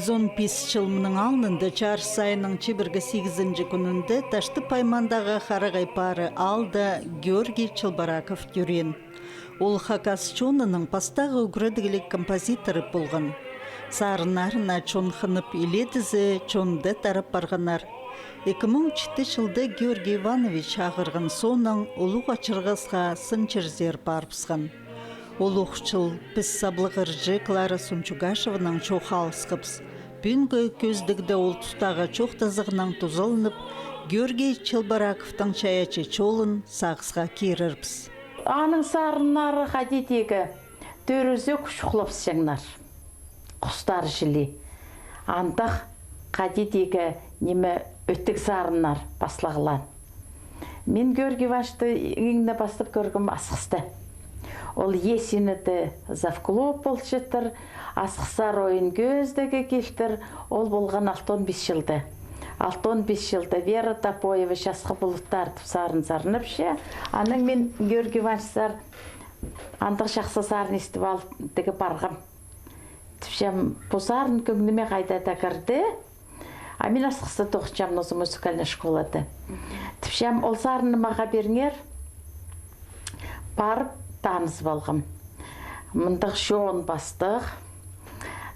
1915 жылының алнында чарш сайының чебіргі 8-ші күнінде Ташты паймандағы Қарағай пары алда Георгий Чылбараков дүрен. Ол Хакас чонының пастағы үгірдігілік композиторы болған. Сарынарына чон хынып иледізі чонды тарап барғанар. 2007 жылда Георгий Иванович ағырған соның ұлық ачырғызға сынчырзер барпсқан. Ол оқшыл біз саблығыржы Клара Сунчугашеваның чоқалысқыпс. Бүнгі көздігді ол тұстағы чоқтазығынан тұзылынып, Георгий Чылбараковтың чаячы чолын сағысға керірпс. Аның сарынары қадетегі төрізе күшіқлапс жаңнар. Құстар жілі. Андақ қадетегі немі өттік сарынар баслағылан. Мен Георгий Ивановичты еңіне бастып көргім асқысты. Ол есініді завклуб бол жеттір, асқысар ойын көздегі келтір, ол болған 6-15 жылды. 6-15 жылды Вера Топоева жасқы бұлыттар сарын сарынып ше. Аның мен Георгий Ивановичтар андық жақсы сарын естіп алдығы барғым. Тіпшем бұл сарын көңініме қайдада кірді. А мен асқысты тоқчам нозы музыкальный школады. Тіпшем ол сарыны маға беріңер, барып таныс болғым. Мұндық шоуын бастық.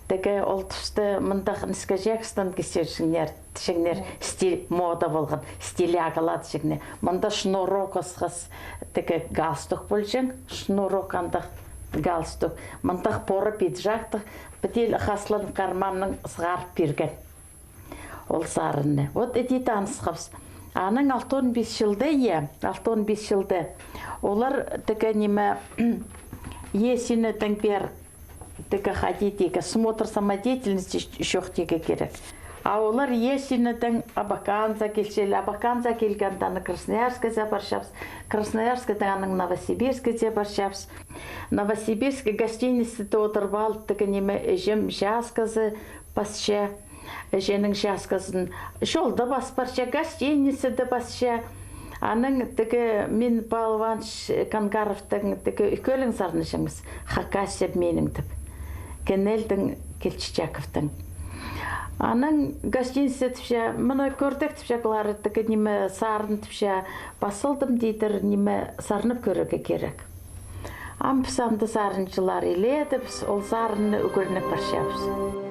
Деге ол түсті мұндық ніскі жекстан кесершіңнер, тішіңнер стиль мода болған, стилі ағылады жігіне. Мұнда шнурок осқыз, деге галстук болжың, шнурок андық галстук. Мұндық поры пиджақтық, бітел қаслын қарманның сығарып берген. Ол сарыны. Вот әді таныс қыз. Аның 6-15 жылды, 6-15 жылды. Олар деге неме есіні тәңпер деге ходитеге, смотр самодеятельности шоқ деге керек. А олар есіні тәң Абаканза келшелі, Абаканза келгенданы Красноярскіде баршапс, Красноярскіден Новосибирскіде баршапс. Новосибирскі гостиницті отырып алып деге неме жем жасқызы басшы. Женің жасқызын жолда бас барша, гостиницеді басша. Аның тігі мен Балванш Кангаровтың тігі үлкөлің сарнышыңыз, Хакасия менің тіп, Кенелдің Келчичаковтың. Аның гостинице тіпше, мұны көрдік тіпше қылары тігі неме сарын тіпше басылдым дейдір, неме сарынып көрігі керек. Ампысамды сарыншылар еледі, ол сарыны үгірініп баршапыз.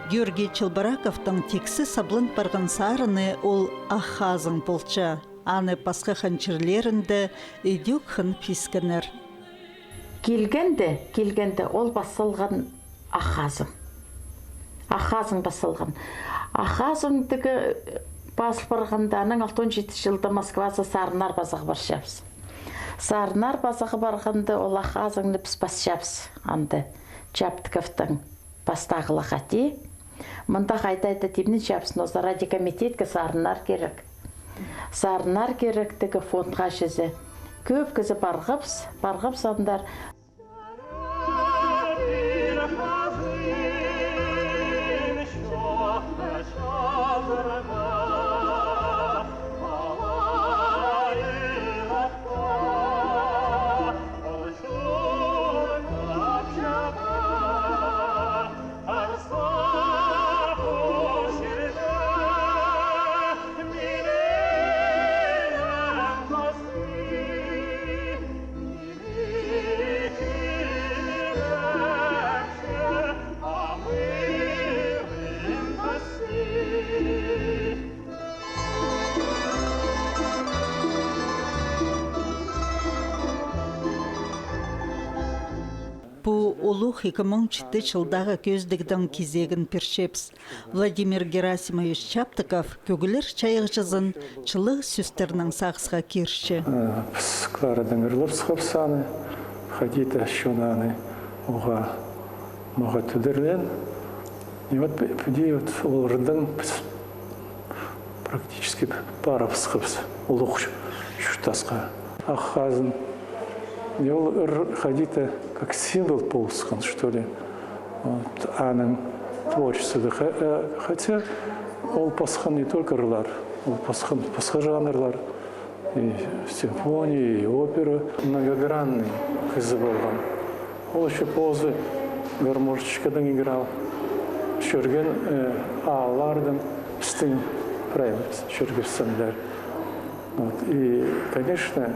Георгий Чылбараковтың тексі саблын барған сарыны ол ахазың болча, аны пасқа ханчырлерінде үйдек хын пискенер. Келгенде ол басылған ахазың. Ахазың басылған. Ахазың тігі басыл барғанда, аның 67 жылда Москвасы сарынар базығы баршапс. Сарынар базығы барғанда ол ахазыңны біз басшапс, анды Чаптыковтың бастағылы қати. Мұнда қайта-айта тепнен шапсын, осы радикомитетке сарынар керек. Сарынар керек тігі фондға жүзі. Көп кізі барғыпс андар. олух 2007 жылдағы көздігдің кезегін першепс. Владимир Герасимович Чаптыков көгілер чайық жазын чылы сүстерінің сақсыға керші. Склададан ырлап схапсаны, ходита щунаны, мога тудерлен. И вот пди вот олрдан практически пара схапс, олух шутаска. Ахазн. И ол ходита как символ полскан, что ли. Вот, аның творчествода. Хотя ол пасхан не только ырлар, ол пасхан жанрлар. И симфонии, и опера. Многогранный кызы болған. Ол еще позы гармошечкадан играл. Шөрген аалардың стың правильность, шөргерсендер. И, конечно,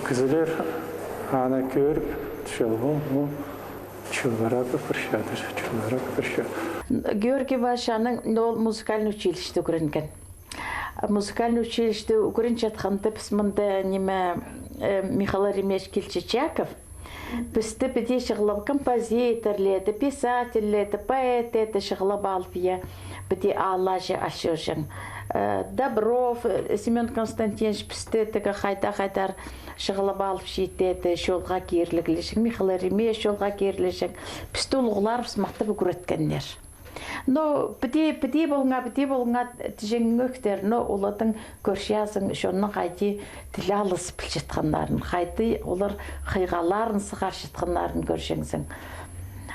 кызылер ана көріп, чылбарака піршадыр. Георгий Вашаның музыкальный училище көрінген. Музыкальный училище көрінче атқанды біз мұнда Михаил Ремеш Кельчичаков бізді біде шығылып композиторледі, писательледі, поэт шығылып алып біде аллажы ашыржың. Добров, Семен Константинович бізді қайта-қайтар шығылып алып жетеді, жолға керлігілішің, Михаил Ремеш жолға керлішің. Бізді ұлғылар біз мақтап өкіреткендер. Но біде болыңа тіжеңгөктер, но олардың көршиясың шонның қайты тілі алыс біл жетқандарын, қайты олар қиғаларын сығар жетқандарын көршеңсің.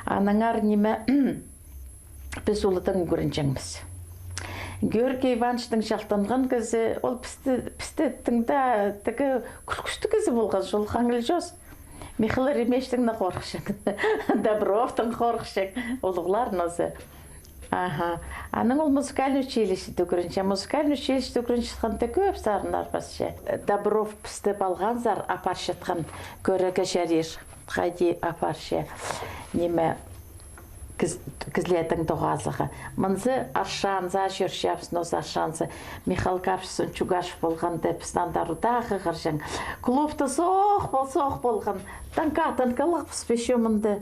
Анаңар неме біз олардың көрінжеңміз. Георгий Ивановичтың шақтанған кезі, ол бізді тыңда күлкісті кезі болған жол қаңыл жоз. Михаил Ремештің қорқышың, Добровтың қорқышың, олығыларын өзі. Аның ол музыкальный училище түкірінше. Музыкальный училище түкірінше жатқанда көп сарынар басшы. Добров пісті балған зар апаршы жатқан көрігі жарир. Қайди апаршы неме кізлетің тоғазығы. Мұнзы аршанза жүршапсын осы аршанзы. Михаил Карпсын Чугашев болған деп стандарудағы ғыржың. Клубты соқ болған. Танкатынқалық піспеші мұнды.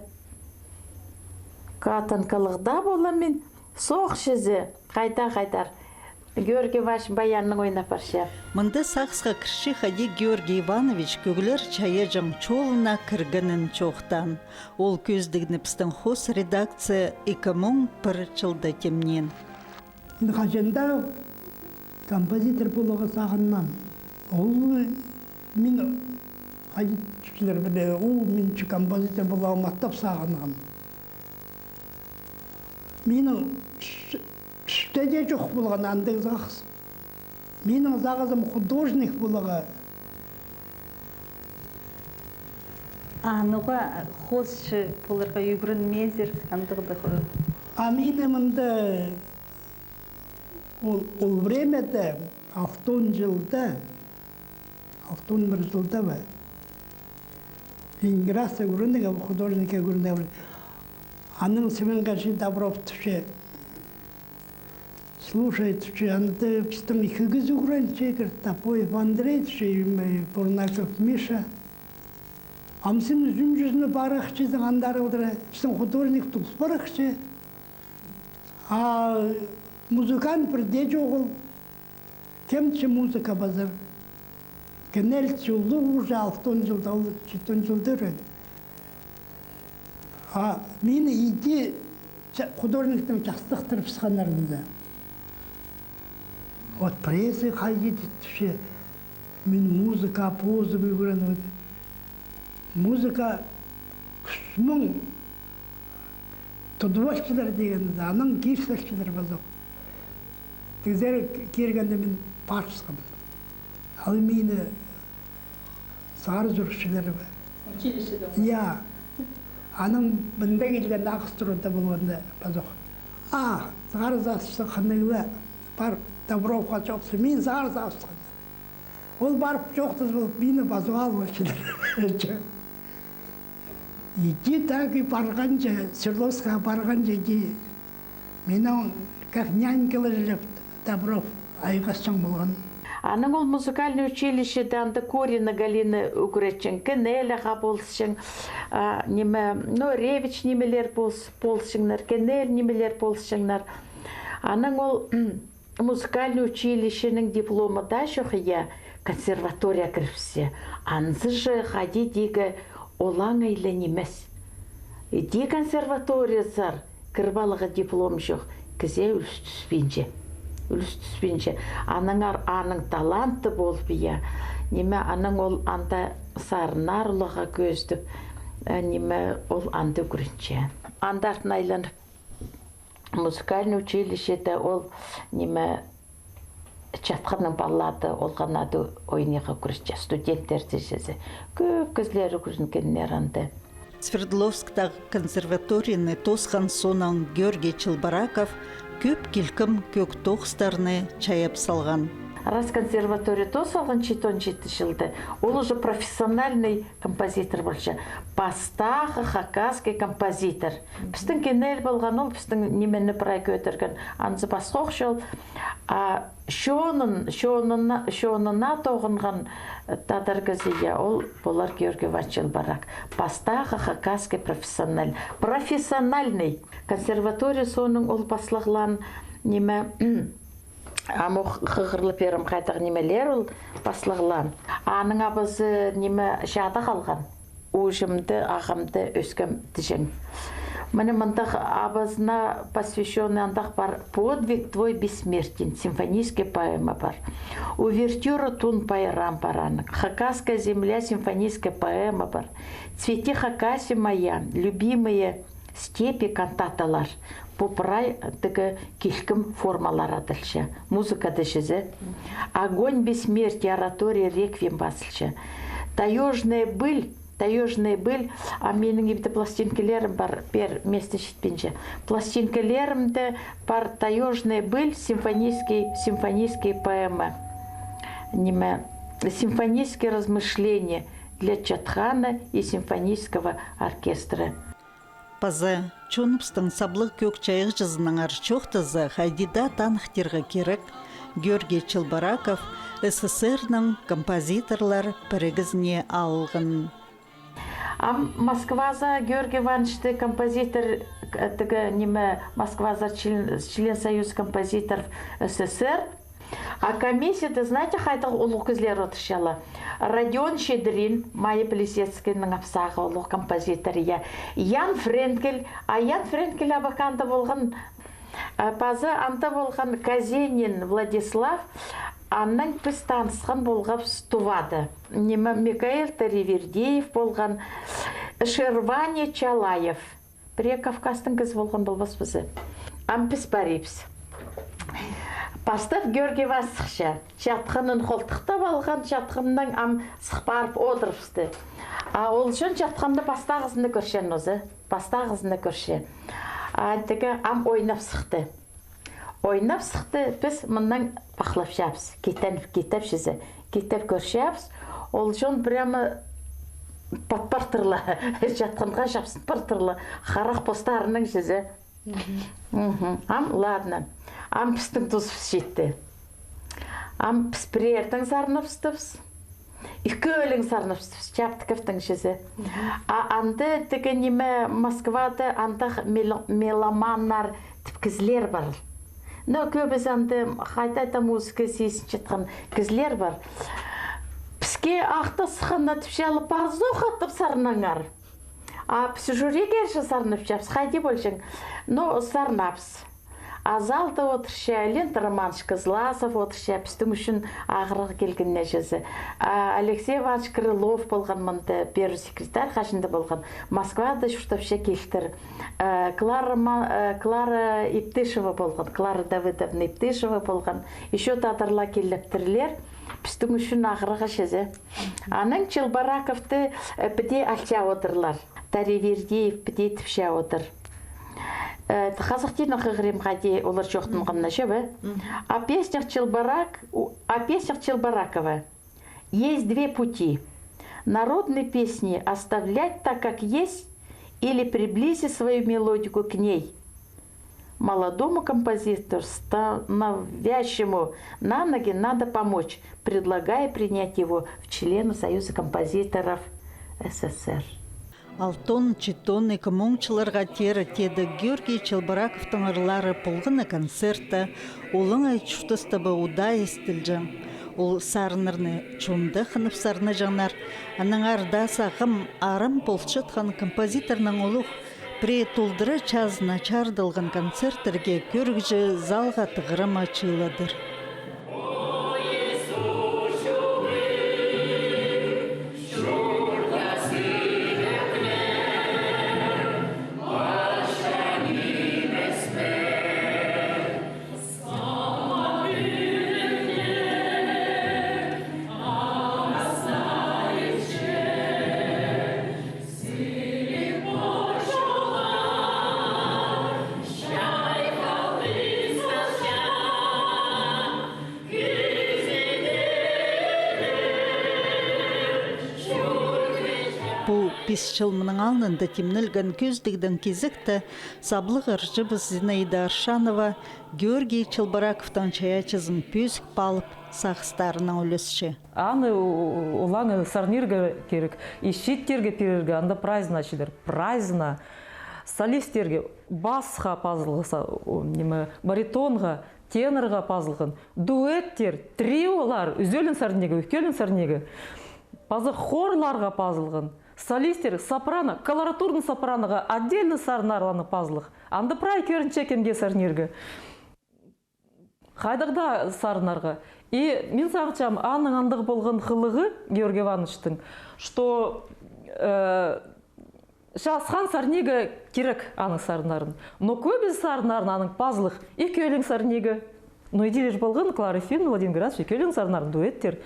Қатынқылықда болам мен. Соқ шізі, қайта-қайтар. Георгий Иванович баянның ойна парша. Мұнда сақсыға кірші хади Георгий Иванович көгілер чайы жың чолына кіргінін чоқтан. Ол көздігіні пістің хос редакция 2001 жылда темнен. Қажында композитор болуға сағынмам. Ол мен қажетшілер біле, ол мен композитор болуға маттап сағынмам. Менің үштеде жоқ болған андық зағыз. Менің зағызым художник болуға. Ануға қосшы болырға үйгірін мезір андығы да Менің мұнда ол времеде, автон бір жылда ба, Инграса көріндігі, художника көріндігі. Аның Семен Гаши Добров түші, слушай түші, анды пістің ikigіз украинче кір, Топоев Андрей түші, Бурнаков Миша. Амсын үзім жүзіні барақшызың андары олдыры, пістің художник тұлыс барақшы. Музыкант бірде жоғыл, кемчі музыка базар. Генел жылы уже 6 жылда, 7 жылда өреді. Мені иде художниктің жақсықтырып сықанарында. Вот прессы қайдет етші, мен музыка, позы бүйгірін. Музыка күсмің тұдуашчылар дегенді, аның керсілікшілер базық. Тегізер кергенде мен паршысқым. Ал мені сары жүрікшілері бі. Училищеде? Я. Аның бұнда келген ақыс тұрында болғанда базық. Сағар застысы қаныңда бар Добровға жоқсы, мен сағар застысы қанда. Ол барып жоқтыз болып, мені базық алып өшілер. Иди так и барғанша, Свердловскаға барғанша, менің как нянькалы жылып Добров айғасшың болған. Аның ол музыкальный училище данды Корина Галина Угречен, Кенеляға болсың, Ревич немелер болсыңдар, Кенел немелер болсыңдар. Аның ол музыкальный училищенің дипломы да жоқия консерватория кіріпсе. Анзы же хади дигі олаң айлы немес. Ди консерватория зар, кірбалығы диплом жоқ, кізе үліс түспенше. Аның таланты бол бия. Неме аның ол анда сарынар ұлыға көздіп, неме ол анды көрінше. Андартын айланып, музыкальный училищеде ол неме чатқанның баллады олғанады ойныға көрінше. Студенттер дешесі. Көп кізлері көрінгеннер анды. Свердловсктағы консерваторияны тосқан сонан Георгий Чылбараков көп келкім көк тоқстарыны чаяп салған. Раз консерватория тосалған 17 жылды, ол уже профессиональный композитор болшы. Бастағы хакасский композитор. Біздің кенел болған ол, біздің немені бірай көтірген. Анзы басқоқ жол. Шонына тоғынған тадыргызия ол болар Георгий Чылбарак. Бастағы хакасский профессиональный. Консерватория соның ол баслығылан неме Аму қығырлы перім қайтақ немелер ол баслығылан. Аның абызы неме жады қалған. Ужымды, ағымды, өскім дежен. Міне мұндақ абызына посвященный андақ бар «Подвиг твой бессмертен», симфонийский поэма бар. «Увертюра тун пайрам параның», «Хакасская земля», симфонийская поэма бар. «Цвети Хакаси моя», «Любимые степи» кантаталар. Попрай тігі келкім формалар адылшы. Музыка дешізі. «Огонь бессмертия», оратория, реквием басылшы. «Таежная быль», а менің ебді пластинкелерім бар, бер месті шетпенші. Пластинкелерімді бар «Таежная быль», симфонийские поэмы. Симфонийские размышления для Чатхана и симфонийского оркестра. Паза чонупстың саблық көк чайық жызының арчоқтызы хайдида танықтырға керек Георгий Чылбараков СССР-ның композиторлар бірігізіне алғын. Москваза Георгий Ивановичты композитор, Москваза член Союза композиторов СССР. А комиссия, знаете, қайтық ұлық көзлер отыршалы. Родион Щедрин, Майя Плесецкийның апсағы ұлық композитор. Ян Френкель, Ян Френкель абақанда болған, пазы анда болған Казенин Владислав, анның біз танысқан болғап стувады. Микаэл Таривердеев болған, Шервани Чалаев. Біре Кавказтың кіз болған болбас бізі. Біз барипс. Пастав Георгий Васықша, жатқанын қолтықтап алған, жатқанның сықпарып отырыпсты. Ол үшін жатқанды бастағызынды көршен өзі, бастағызынды көршен. Дегі ойнап сықты. Ойнап сықты, біз мұндан бақылап шапыз, кетіп шізі, кетіп көршепіз. Ол үшін прямо патпартырлы, жатқанға шапсын партырлы, қарақ постарының шізі. Ладно. Пістің тұзып жетті. Піс бірердің сарныпстывыз. Ikölün sarnıpsız çaptıkıftın şizi. Andı tıgınime Moskva'da andaq melomanlar tip kızlar var. No köbüz andı hayta da muzika sesin çıtqan kızlar var. Piske aqta sıxınna tüpşalı bazı oxatıp sarnangar. Pisi jüri gerşi sarnıp çaps. Haydi bolşın. No sarnaps. Азалда отырша, Лент Романович Козласов отырша, пістің үшін ағырығы келген нәжізі. Алексей Иванович Крылов болған мұнды, первый секретарь қашында болған. Москвада шүртапша келтір. Клара Иптышева болған, Клара Давыдовна Иптышева болған. Еще тадырла келіптірлер, пістің үшін ағырығы шезі. Аның Чылбараковты піде алча отырлар. Таривердеев піде тіпша отыр. Қазақтин оқығырым қаде олар жоқтым қамна жабы. О песнях Чылбаракова есть две пути. Народные песни оставлять так, как есть, или приблизить свою мелодику к ней. молодому композитору, становящему на ноги, надо помочь, предлагая принять его в члены Союза композиторов СССР. Алтон, Читон, экомончыларға тері теді Георгий Чылбыраковтың ырлары полғыны концерта, олың айтшутыстыбы уда естілді. Ол сарынырны чонды қынып сарыны жаңар, аның арда сағым арым полшытқан композиторның олық пре толдыры чазына чардылған концерттерге көргіжі залға тығырым ачыладыр. Бұл 5 жыл мұның алнында темнілген көздігдің кезікті саблық ыржыбыз Зинаида Аршанова Георгий Чылбыраковтан чаячызын пөзік балып сақыстарының өлісші. Аны олаңы сарнирге керек, ищиттерге перерге, анда праздна açıdır. Праздна солисттерге басқа пазылғыса, баритонға, тенорға пазылғын, дуэттер, триолар, үзелін сарнеге, өкелін сарнеге, пазы хорларға пазылғын. Солистер, сопрано, колоратурный сопраноға отдельно сарнарланы пазлық. Анда прай көрінчекенге сарнерге. Қайдағда сарнарға. И мен сағычам, аның андығы болған қылығы Георгий Ивановичтың, что жасқан сарнеге керек аның сарнарын. Но көбі сарнарын аның пазлық. Екеулің сарнеге. Но идея болған Клара Ефимовна, Владимир Градович, екеулің сарнарын дуэттер.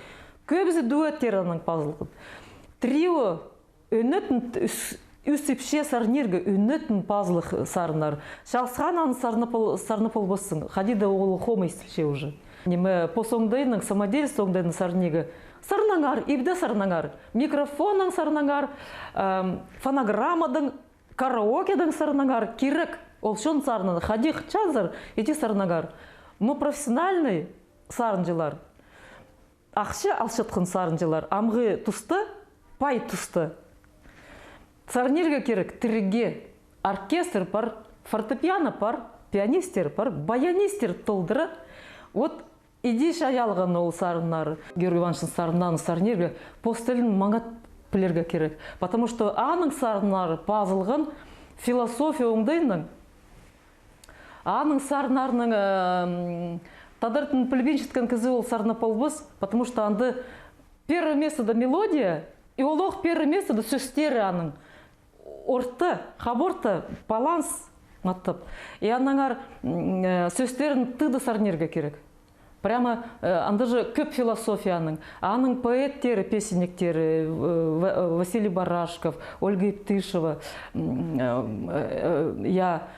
Көбісі дуэттер аның пазлығын. Трио өнетін үсіпше сарнерге өнетін пазлық сарнар. Шалсқан аны сарны полбосын. Хадида оғылы хома істілше уже. Неме посоңдайның, самодель соңдайның сарнеге. Сарнаңар, ибді сарнаңар. Микрофонның сарнаңар, фонограммадың, караокедың сарнаңар. Керек, ол шон сарнаны. Хадих чазар, еті сарнаңар. Но профессиональный сарынжылар. Ақшы алшытқын сарынжылар. Амғы тұсты, пай тұсты. Сарнерге керек тіріге оркестр бар, фортепиано бар, пианистер бар, баянистер толдыры. Вот иди шаялған ол сарынар. Георгий Ивановичтың сарынаны сарнерге постелін маңат білерге керек. Потому что аның сарынары пазылған философия оңдайның. Аның сарынарының тадыртын пілбеншіткен кізі ол сарына полбыз, потому что анды первое место да мелодия, и олық первое место да сөстері аның. Орты, хаборты, баланс аттып. И анаңар сөстерін тыды сарнерге керек. Прямо анда же көп философияның. Аның поэттері, песенниктері, Василий Барашков, Ольга Иптышева,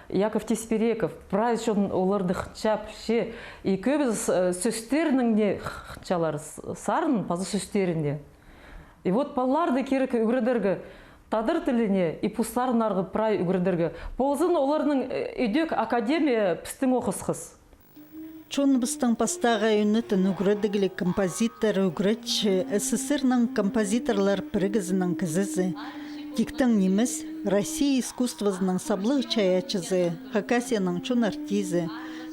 Яков Теспереков, прайс жон оларды хчап, ше. И көбіз сөстерінің не хчалар сарын, пазы сөстеріне. И вот баларды керек үгірдерге тадыр тіліне и пустарын арғы прай үгірдерге. Ползын оларының үйдек академия пістің оқысқыз. Чонбыстың пастаға үнітін үгірдігілі композитор үгірдші СССР-ның композиторлар бірігізінің кізізі. Тиктің неміз Россия искусствозының саблығы чаячызы, Хакасияның чон артизі,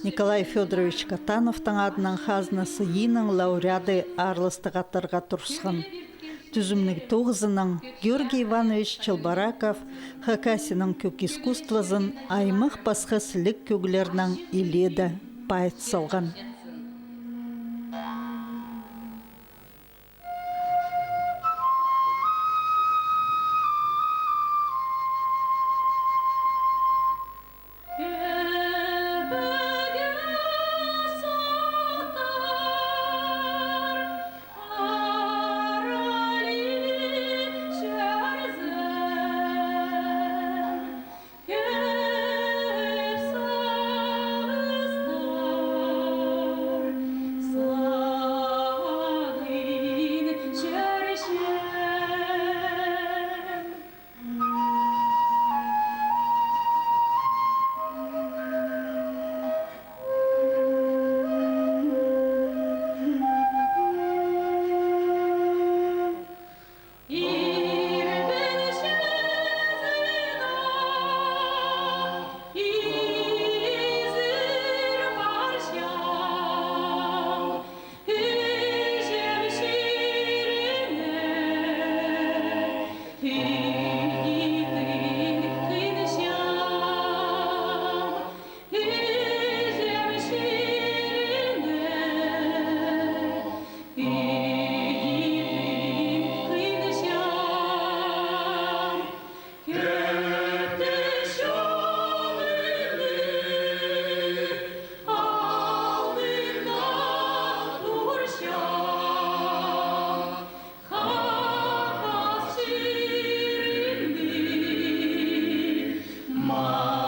Николай Федорович Катановтың адының хазнасы еның лауреады арлыстығаттарға тұрсқан. Түзімнік тоғызының Георгий Иванович Чылбыраков Хакасияның көк искусствозын аймық басқа сілік көгілерінің иледі пайт салған. ма